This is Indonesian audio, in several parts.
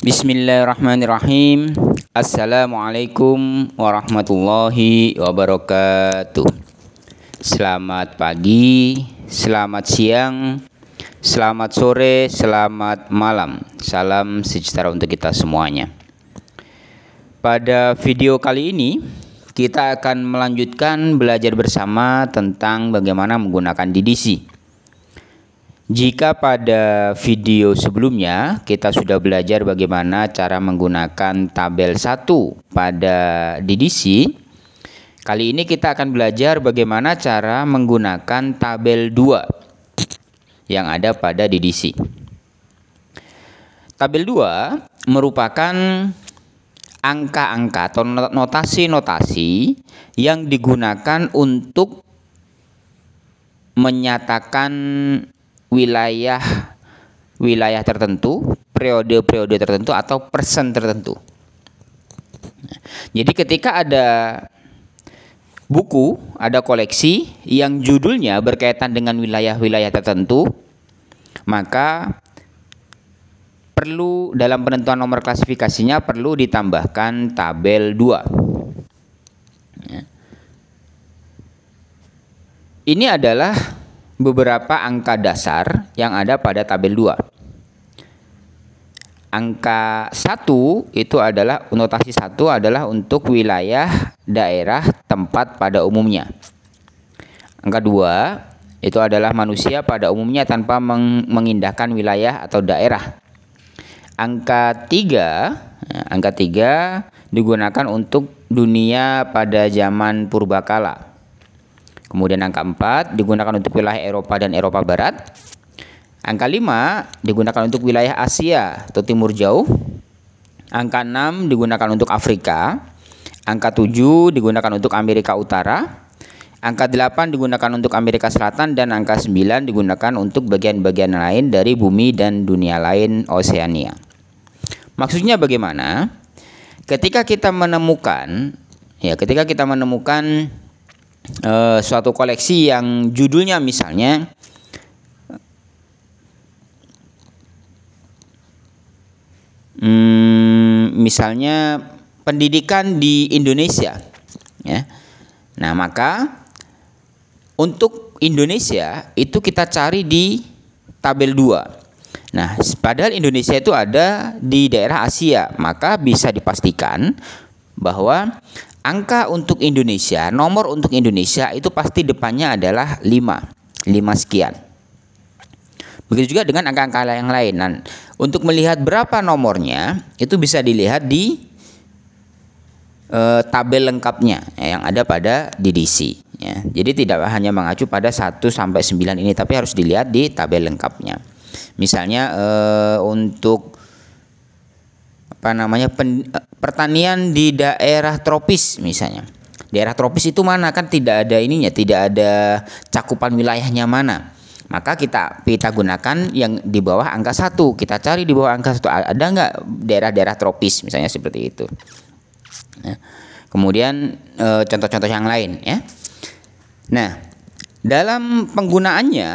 Bismillahirrahmanirrahim. Assalamualaikum warahmatullahi wabarakatuh. Selamat pagi, selamat siang, selamat sore, selamat malam. Salam sejahtera untuk kita semuanya. Pada video kali ini kita akan melanjutkan belajar bersama tentang bagaimana menggunakan DDC. Jika pada video sebelumnya kita sudah belajar bagaimana cara menggunakan tabel 1 pada DDC, kali ini kita akan belajar bagaimana cara menggunakan tabel 2 yang ada pada DDC. Tabel 2 merupakan angka-angka atau notasi-notasi yang digunakan untuk menyatakan wilayah tertentu, periode tertentu atau persen tertentu. Jadi ketika ada buku, ada koleksi yang judulnya berkaitan dengan wilayah-wilayah tertentu, maka perlu dalam penentuan nomor klasifikasinya perlu ditambahkan tabel 2. Ini adalah beberapa angka dasar yang ada pada tabel 2. Angka 1 itu adalah notasi 1 adalah untuk wilayah, daerah, tempat pada umumnya. Angka 2 itu adalah manusia pada umumnya tanpa mengindahkan wilayah atau daerah. Angka 3 digunakan untuk dunia pada zaman purbakala. Kemudian angka 4 digunakan untuk wilayah Eropa dan Eropa Barat. Angka 5 digunakan untuk wilayah Asia atau Timur Jauh. Angka 6 digunakan untuk Afrika. Angka 7 digunakan untuk Amerika Utara. Angka 8 digunakan untuk Amerika Selatan. Dan angka 9 digunakan untuk bagian-bagian lain dari bumi dan dunia lain Oseania. Maksudnya bagaimana? Ketika kita menemukan suatu koleksi yang judulnya misalnya pendidikan di Indonesia, ya. Nah, maka untuk Indonesia itu kita cari di tabel 2. Nah, padahal Indonesia itu ada di daerah Asia, maka bisa dipastikan bahwa angka untuk Indonesia, nomor untuk Indonesia itu pasti depannya adalah 5 sekian. Begitu juga dengan angka-angka yang lain. Nah, untuk melihat berapa nomornya itu bisa dilihat di tabel lengkapnya yang ada pada DDC, ya. Jadi tidak hanya mengacu pada 1 sampai 9 ini, tapi harus dilihat di tabel lengkapnya. Misalnya untuk pertanian di daerah tropis misalnya. Daerah tropis itu mana, kan tidak ada tidak ada cakupan wilayahnya mana. Maka kita gunakan yang di bawah angka 1. Kita cari di bawah angka 1 ada nggak daerah-daerah tropis misalnya seperti itu. Nah, kemudian contoh-contoh yang lain, ya. Nah, dalam penggunaannya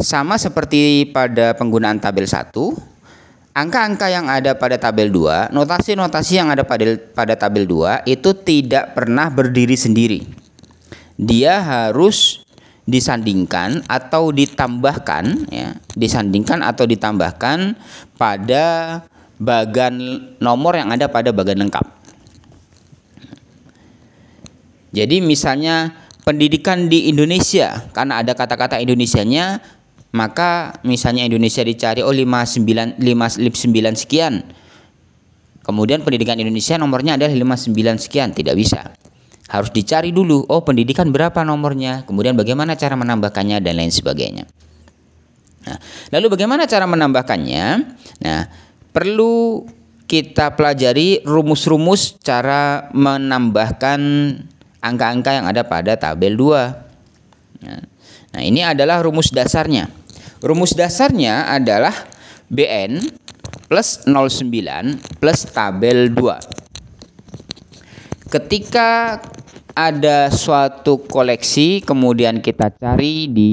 sama seperti pada penggunaan tabel 1. Angka-angka yang ada pada tabel 2, notasi-notasi yang ada pada tabel 2 itu tidak pernah berdiri sendiri. Dia harus disandingkan atau ditambahkan, ya, pada bagan nomor yang ada pada bagan lengkap. Jadi misalnya pendidikan di Indonesia, karena ada kata-kata Indonesianya, maka misalnya Indonesia dicari 59 sekian. Kemudian pendidikan Indonesia nomornya adalah 59 sekian, tidak bisa. Harus dicari dulu, pendidikan berapa nomornya, kemudian bagaimana cara menambahkannya dan lain sebagainya. Nah, lalu bagaimana cara menambahkannya? Nah, perlu kita pelajari rumus-rumus cara menambahkan angka-angka yang ada pada tabel 2. Nah, ini adalah rumus dasarnya. Rumus dasarnya adalah BN plus 09 plus tabel 2. Ketika ada suatu koleksi kemudian kita cari di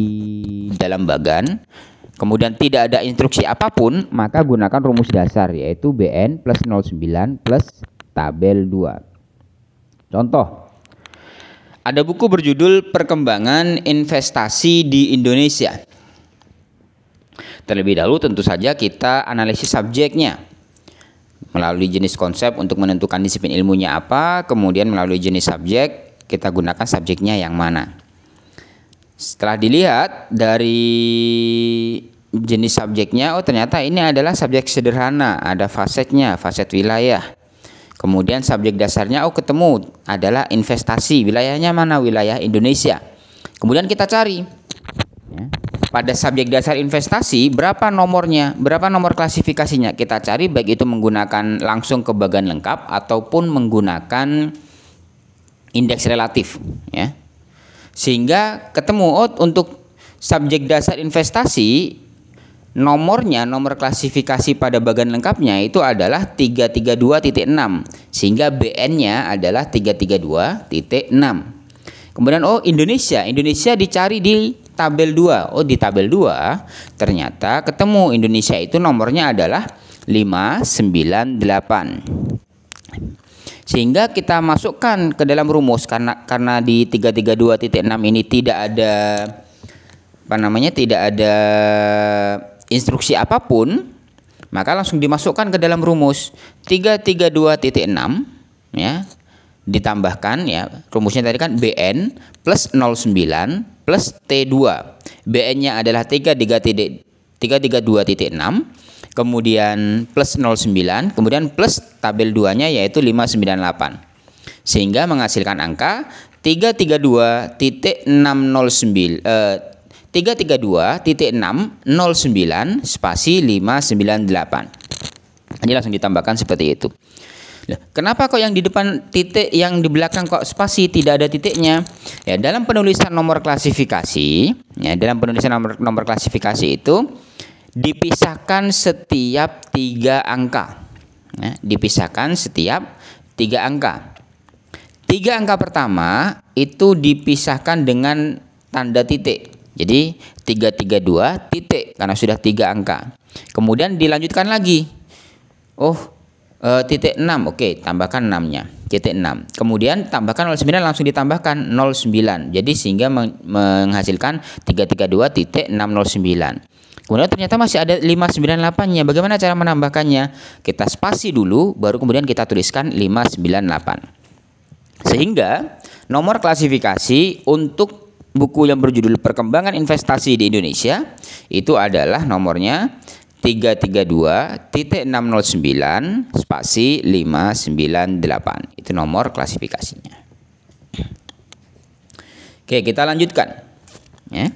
dalam bagan, kemudian tidak ada instruksi apapun, maka gunakan rumus dasar, yaitu BN plus 09 plus tabel 2. Contoh, ada buku berjudul Perkembangan Investasi di Indonesia. Terlebih dahulu tentu saja kita analisis subjeknya melalui jenis konsep untuk menentukan disiplin ilmunya apa, kemudian melalui jenis subjek kita gunakan subjeknya yang mana. Setelah dilihat dari jenis subjeknya, oh ternyata ini adalah subjek sederhana, ada fasetnya, faset wilayah. Kemudian subjek dasarnya, oh ketemu, adalah investasi. Wilayahnya mana? Wilayah Indonesia. Kemudian kita cari pada subjek dasar investasi berapa nomornya, berapa nomor klasifikasinya. Kita cari baik itu menggunakan langsung ke bagan lengkap ataupun menggunakan indeks relatif, ya. Sehingga ketemu, oh untuk subjek dasar investasi nomornya, nomor klasifikasi pada bagan lengkapnya itu adalah 332.6, sehingga BN-nya adalah 332.6. Kemudian oh Indonesia dicari di tabel 2. Oh di tabel 2 ternyata ketemu Indonesia itu nomornya adalah 598. Sehingga kita masukkan ke dalam rumus, karena di 332.6 ini tidak ada tidak ada instruksi apapun, maka langsung dimasukkan ke dalam rumus 332.6, ya. Ditambahkan, ya, rumusnya tadi kan BN plus 09 plus T2. BN-nya adalah 332.6, kemudian plus 09, kemudian plus tabel 2-nya yaitu 598. Sehingga menghasilkan angka 332.609 spasi 598. Ini langsung ditambahkan seperti itu. Kenapa kok yang di depan titik, yang di belakang kok spasi, tidak ada titiknya? Ya, dalam penulisan nomor klasifikasi, nomor klasifikasi itu dipisahkan setiap 3 angka. Ya, dipisahkan setiap 3 angka. 3 angka pertama itu dipisahkan dengan tanda titik. Jadi 332 titik karena sudah 3 angka. Kemudian dilanjutkan lagi. Titik 6, oke, tambahkan 6-nya, titik 6. Kemudian tambahkan 09, langsung ditambahkan 09. Jadi sehingga menghasilkan 332.609. Kemudian ternyata masih ada 598-nya. Bagaimana cara menambahkannya? Kita spasi dulu, baru kemudian kita tuliskan 598. Sehingga nomor klasifikasi untuk buku yang berjudul Perkembangan Investasi di Indonesia itu adalah nomornya 332.609 spasi 598. Itu nomor klasifikasinya. Oke, kita lanjutkan, ya.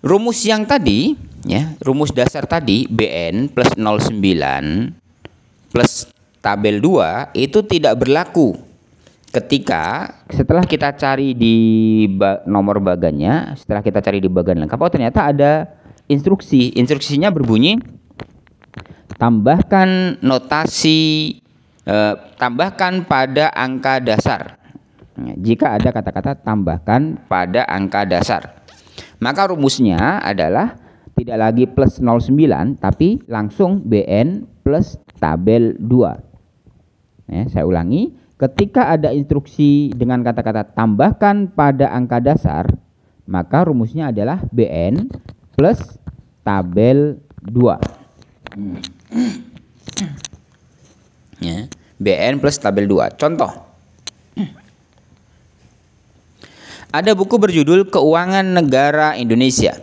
Rumus yang tadi, ya, rumus dasar tadi BN plus 09 plus tabel 2 itu tidak berlaku ketika setelah kita cari di nomor bagannya, setelah kita cari di bagan lengkap, oh ternyata ada instruksinya berbunyi tambahkan notasi, tambahkan pada angka dasar. Jika ada kata-kata tambahkan pada angka dasar, maka rumusnya adalah tidak lagi plus 09 tapi langsung BN plus tabel 2. Ya, saya ulangi, ketika ada instruksi dengan kata-kata tambahkan pada angka dasar, maka rumusnya adalah BN plus tabel 2. Ya, BN plus tabel 2. Contoh. Ada buku berjudul Keuangan Negara Indonesia.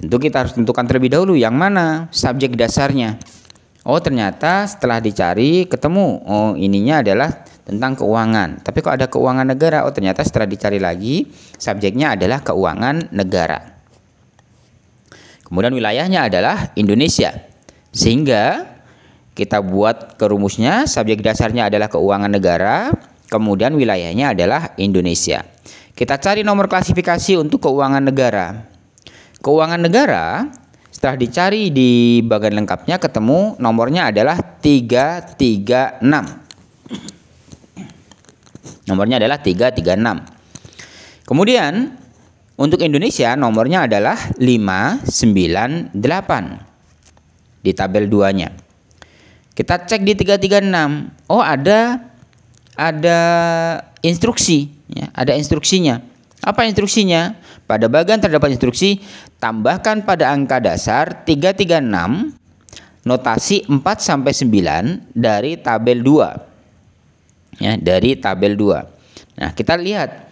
Tentu kita harus tentukan terlebih dahulu yang mana subjek dasarnya. Oh ternyata setelah dicari ketemu, oh ininya adalah tentang keuangan. Tapi kok ada keuangan negara? Oh ternyata setelah dicari lagi subjeknya adalah keuangan negara. Kemudian wilayahnya adalah Indonesia. Sehingga kita buat ke rumusnya, subjek dasarnya adalah keuangan negara, kemudian wilayahnya adalah Indonesia. Kita cari nomor klasifikasi untuk keuangan negara. Keuangan negara setelah dicari di bagian lengkapnya ketemu nomornya adalah 336. Nomornya adalah 336. Kemudian Untuk Indonesia nomornya adalah 598 di tabel 2-nya. Kita cek di 336. Oh, ada instruksi ya, ada instruksinya. Apa instruksinya? Pada bagian terdapat instruksi, tambahkan pada angka dasar 336 notasi 4 sampai 9 dari tabel 2. Ya, dari tabel 2. Nah, kita lihat.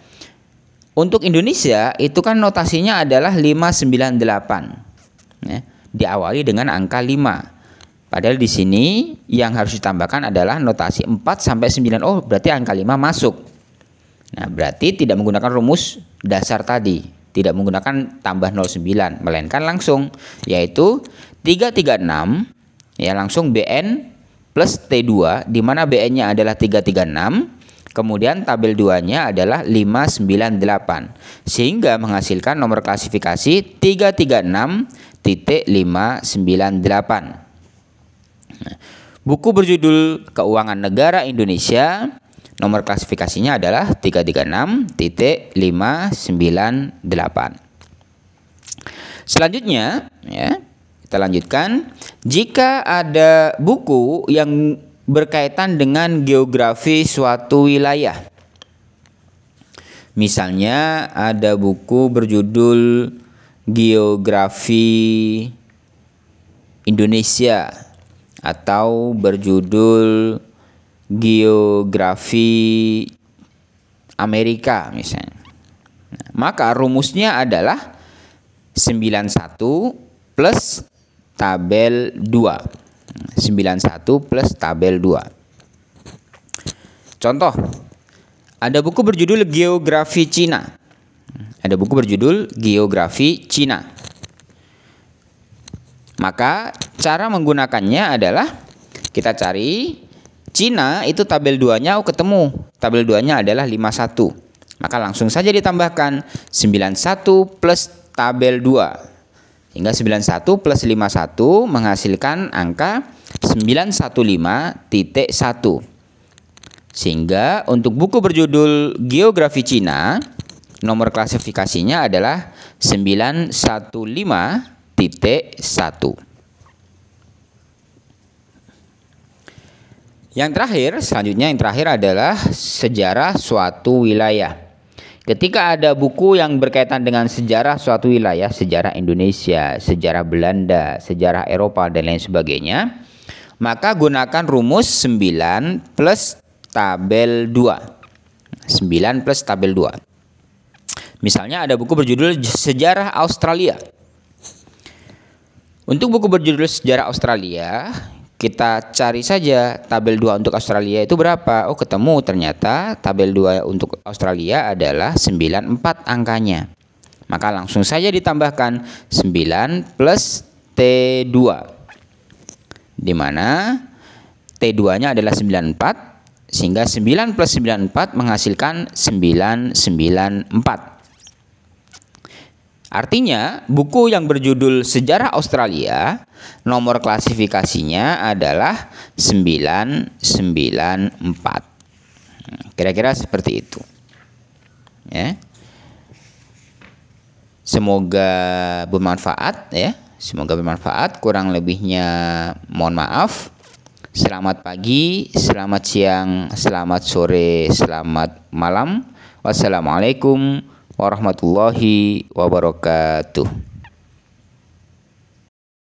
Untuk Indonesia itu kan notasinya adalah 598. Ya, diawali dengan angka 5. Padahal di sini yang harus ditambahkan adalah notasi 4 sampai 9. Oh, berarti angka 5 masuk. Nah, berarti tidak menggunakan rumus dasar tadi, tidak menggunakan tambah 09, melainkan langsung yaitu 336 ya, langsung BN plus T2 di mana BN-nya adalah 336, kemudian tabel 2-nya adalah 598 sehingga menghasilkan nomor klasifikasi 336.598. Buku berjudul Keuangan Negara Indonesia, nomor klasifikasinya adalah 336.598. Selanjutnya, ya, kita lanjutkan. Jika ada buku yang berkaitan dengan geografi suatu wilayah, misalnya ada buku berjudul Geografi Indonesia atau berjudul Geografi Amerika misalnya. Nah, maka rumusnya adalah 91 plus tabel 2. 91 plus tabel 2. Contoh, ada buku berjudul Geografi Cina. Ada buku berjudul Geografi Cina. Maka cara menggunakannya adalah kita cari Cina itu tabel 2-nya ketemu. Tabel 2-nya adalah 51. Maka langsung saja ditambahkan 91 plus tabel 2. Hingga 91 plus 51 menghasilkan angka 915.1. Sehingga untuk buku berjudul Geografi Cina, nomor klasifikasinya adalah 915.1. Yang terakhir adalah sejarah suatu wilayah. Ketika ada buku yang berkaitan dengan sejarah suatu wilayah, sejarah Indonesia, sejarah Belanda, sejarah Eropa, dan lain sebagainya, maka gunakan rumus 9 plus tabel 2. 9 plus tabel 2. Misalnya ada buku berjudul Sejarah Australia. Untuk buku berjudul Sejarah Australia, kita cari saja tabel 2 untuk Australia itu berapa. Oh, ketemu ternyata tabel 2 untuk Australia adalah 94 angkanya. Maka langsung saja ditambahkan 9 plus T2. Di mana T2-nya adalah 94 sehingga 9 plus 94 menghasilkan 994. Artinya, buku yang berjudul Sejarah Australia, nomor klasifikasinya adalah 994. Kira-kira seperti itu. Ya. Semoga bermanfaat ya. Semoga bermanfaat. Kurang lebihnya mohon maaf. Selamat pagi, selamat siang, selamat sore, selamat malam. Wassalamualaikum warahmatullahi wabarakatuh.